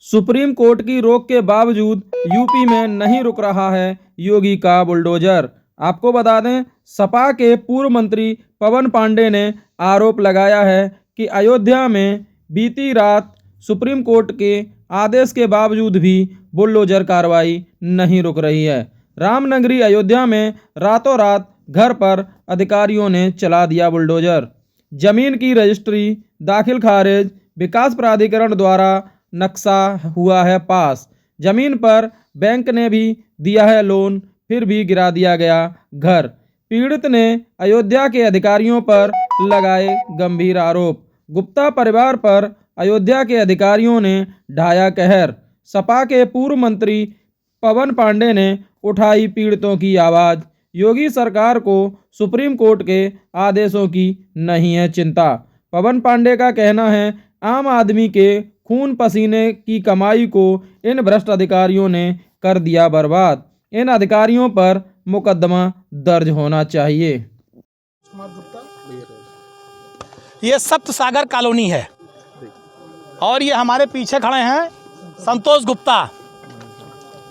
Supreme court की रोक के बावजूद यूपी में नहीं रुक रहा है योगी का बुलडोजर। आपको बता दें, सपा के पूर्व मंत्री पवन पांडे ने आरोप लगाया है कि अयोध्या में बीती रात सुप्रीम कोर्ट के आदेश के बावजूद भी बुलडोजर कार्रवाई नहीं रुक रही है। रामनगरी अयोध्या में रातों रात घर पर अधिकारियों ने चला दिया बुलडोजर। जमीन की रजिस्ट्री दाखिल खारिज, विकास प्राधिकरण द्वारा नक्शा हुआ है पास। जमीन पर बैंक ने भी दिया है लोन, फिर भी गिरा दिया गया घर। पीड़ित ने अयोध्या के अधिकारियों पर लगाए गंभीर आरोप। गुप्ता परिवार पर अयोध्या के अधिकारियों ने ढाया कहर। सपा के पूर्व मंत्री पवन पांडे ने उठाई पीड़ितों की आवाज। योगी सरकार को सुप्रीम कोर्ट के आदेशों की नहीं है चिंता। पवन पांडे का कहना है, आम आदमी के खून पसीने की कमाई को इन भ्रष्ट अधिकारियों ने कर दिया बर्बाद। इन अधिकारियों पर मुकदमा दर्ज होना चाहिए। ये सप्त सागर कॉलोनी है और ये हमारे पीछे खड़े हैं संतोष गुप्ता,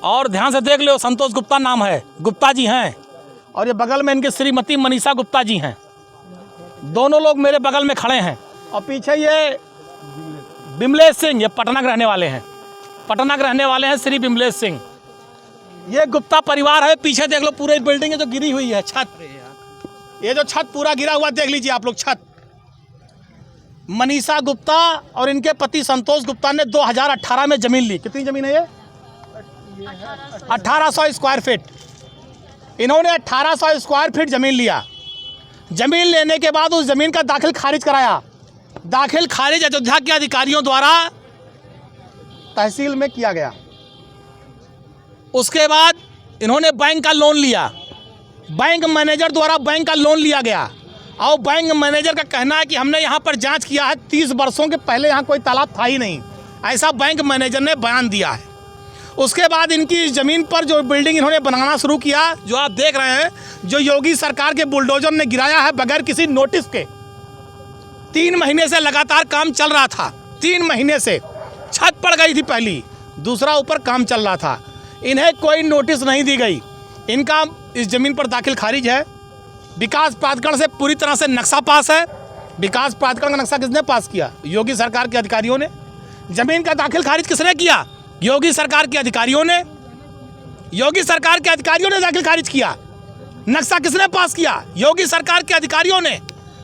और ध्यान से देख लो, संतोष गुप्ता नाम है, गुप्ता जी हैं। और ये बगल में इनके श्रीमती मनीषा गुप्ता जी हैं। दोनों लोग मेरे बगल में खड़े हैं। और पीछे ये बिमलेश सिंह, ये पटना के रहने वाले हैं, पटना के रहने वाले हैं श्री बिमलेश सिंह। ये गुप्ता परिवार है। पीछे देख लो, पूरी बिल्डिंग है जो गिरी हुई है, छत, ये जो छत पूरा गिरा हुआ देख लीजिए आप लोग, छत। मनीषा गुप्ता और इनके पति संतोष गुप्ता ने 2018 में जमीन ली। कितनी जमीन है ये? 1800 स्क्वायर फीट। इन्होंने 1800 स्क्वायर फीट जमीन लिया। जमीन लेने के बाद उस जमीन का दाखिल खारिज कराया। दाखिल खारिज अयोध्या के अधिकारियों द्वारा तहसील में किया गया। उसके बाद इन्होंने बैंक का लोन लिया। बैंक मैनेजर द्वारा बैंक का लोन लिया गया और बैंक मैनेजर का कहना है कि हमने यहाँ पर जांच किया है, 30 वर्षों के पहले यहाँ कोई तालाब था ही नहीं, ऐसा बैंक मैनेजर ने बयान दिया है। उसके बाद इनकी ज़मीन पर जो बिल्डिंग इन्होंने बनाना शुरू किया, जो आप देख रहे हैं, जो योगी सरकार के बुलडोजर ने गिराया है बगैर किसी नोटिस के। 3 महीने से लगातार काम चल रहा था। 3 महीने से छत पड़ गई थी पहली, दूसरा ऊपर काम चल रहा था। इन्हें कोई नोटिस नहीं दी गई। इनका इस ज़मीन पर दाखिल खारिज है। विकास प्राधिकरण से पूरी तरह से नक्शा पास है। विकास प्राधिकरण का नक्शा किसने पास किया? योगी सरकार के अधिकारियों ने। जमीन का दाखिल खारिज किसने किया? योगी सरकार के अधिकारियों ने। योगी सरकार के अधिकारियों ने दाखिल खारिज किया। नक्शा किसने पास किया? योगी सरकार के अधिकारियों ने।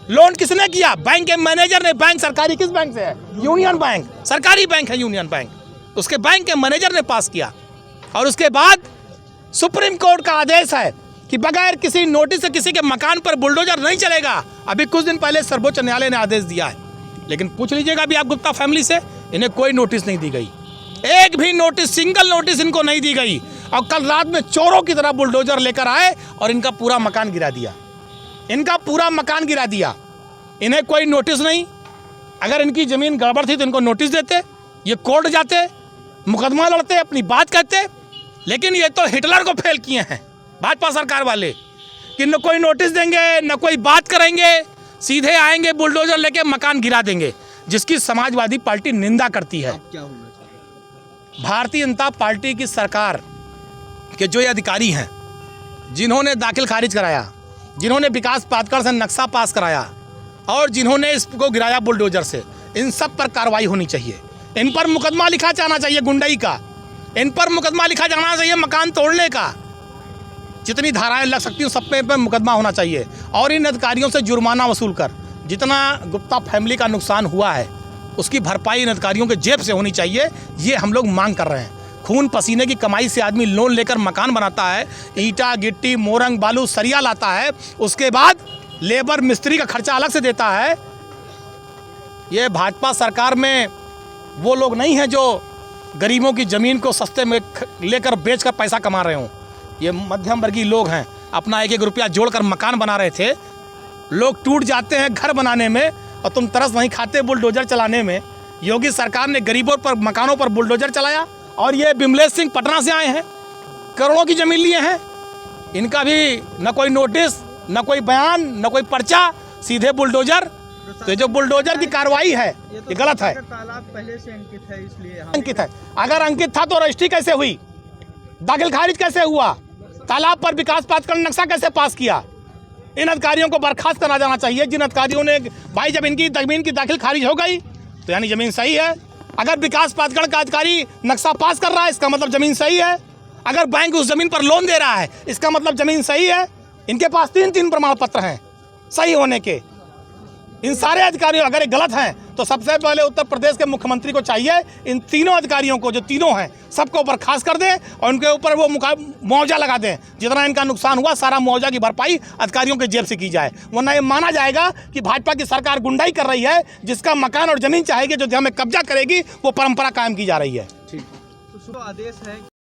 लोन किसने किया? बैंक के मैनेजर ने। बैंक सरकारी किस बैंक से है? यूनियन बैंक, सरकारी बैंक है यूनियन बैंक। उसके बैंक के मैनेजर ने पास किया। और उसके बाद सुप्रीम कोर्ट का आदेश है कि बगैर किसी नोटिस से किसी के मकान पर बुलडोजर नहीं चलेगा। अभी कुछ दिन पहले सर्वोच्च न्यायालय ने आदेश दिया है। लेकिन पूछ लीजिएगा अभी आप गुप्ता फैमिली से, इन्हें कोई नोटिस नहीं दी गई। एक भी नोटिस, सिंगल नोटिस इनको नहीं दी गई। और कल रात में चोरों की तरह बुलडोजर लेकर आए और इनका पूरा मकान गिरा दिया। इनका पूरा मकान गिरा दिया। इन्हें कोई नोटिस नहीं। अगर इनकी ज़मीन गड़बड़ थी तो इनको नोटिस देते, ये कोर्ट जाते, मुकदमा लड़ते, अपनी बात कहते। लेकिन ये तो हिटलर को फेल किए हैं भाजपा सरकार वाले, कि न कोई नोटिस देंगे, न कोई बात करेंगे, सीधे आएंगे बुलडोजर लेके मकान गिरा देंगे, जिसकी समाजवादी पार्टी निंदा करती है। क्या होना चाहिए? भारतीय जनता पार्टी की सरकार के जो ये अधिकारी हैं, जिन्होंने दाखिल खारिज कराया, जिन्होंने विकास प्राधिकरण से नक्शा पास कराया और जिन्होंने इसको गिराया बुलडोजर से, इन सब पर कार्रवाई होनी चाहिए। इन पर मुकदमा लिखा जाना चाहिए गुंडई का। इन पर मुकदमा लिखा जाना चाहिए मकान तोड़ने का। जितनी धाराएं लग सकती हैं सब पे मुकदमा होना चाहिए। और इन अधिकारियों से जुर्माना वसूल कर जितना गुप्ता फैमिली का नुकसान हुआ है उसकी भरपाई इन अधिकारियों के जेब से होनी चाहिए। ये हम लोग मांग कर रहे हैं। खून पसीने की कमाई से आदमी लोन लेकर मकान बनाता है, ईंटा गिट्टी मोरंग बालू सरिया लाता है, उसके बाद लेबर मिस्त्री का खर्चा अलग से देता है। ये भाजपा सरकार में वो लोग नहीं हैं जो गरीबों की ज़मीन को सस्ते में लेकर बेचकर पैसा कमा रहे हों। ये मध्यम वर्गीय लोग हैं, अपना 1-1 रुपया जोड़कर मकान बना रहे थे। लोग टूट जाते हैं घर बनाने में और तुम तरस नहीं खाते बुलडोजर चलाने में। योगी सरकार ने गरीबों पर, मकानों पर बुलडोजर चलाया। और ये बिमलेश सिंह पटना से आए हैं, करोड़ों की ज़मीन लिए हैं। इनका भी न कोई नोटिस, न कोई बयान, न कोई पर्चा, सीधे बुलडोजर। तो ये जो बुलडोजर की कार्रवाई है ये गलत है। तालाब पहले से अंकित है, इसलिए अंकित है, अगर अंकित था तो रजिस्ट्री कैसे हुई, दाखिल खारिज कैसे हुआ, तालाब पर विकास प्राधिकरण नक्शा कैसे पास किया? इन अधिकारियों को बर्खास्त करना जाना चाहिए। जिन अधिकारियों ने, भाई जब इनकी जमीन की दाखिल खारिज हो गई तो यानी जमीन सही है। अगर विकास प्राधिकरण का अधिकारी नक्शा पास कर रहा है इसका मतलब जमीन सही है। अगर बैंक उस जमीन पर लोन दे रहा है इसका मतलब जमीन सही है। इनके पास तीन प्रमाण पत्र हैं सही होने के। इन सारे अधिकारियों अगर ये गलत हैं तो सबसे पहले उत्तर प्रदेश के मुख्यमंत्री को चाहिए इन तीनों अधिकारियों को, जो तीनों हैं, सबको बर्खास्त कर दें और उनके ऊपर वो मुआवजा लगा दें। जितना इनका नुकसान हुआ सारा मुआवजा की भरपाई अधिकारियों के जेब से की जाए, वरना ये माना जाएगा कि भाजपा की सरकार गुंडाई कर रही है। जिसका मकान और जमीन चाहेगी, जो हमें कब्जा करेगी, वो परंपरा कायम की जा रही है। तो आदेश है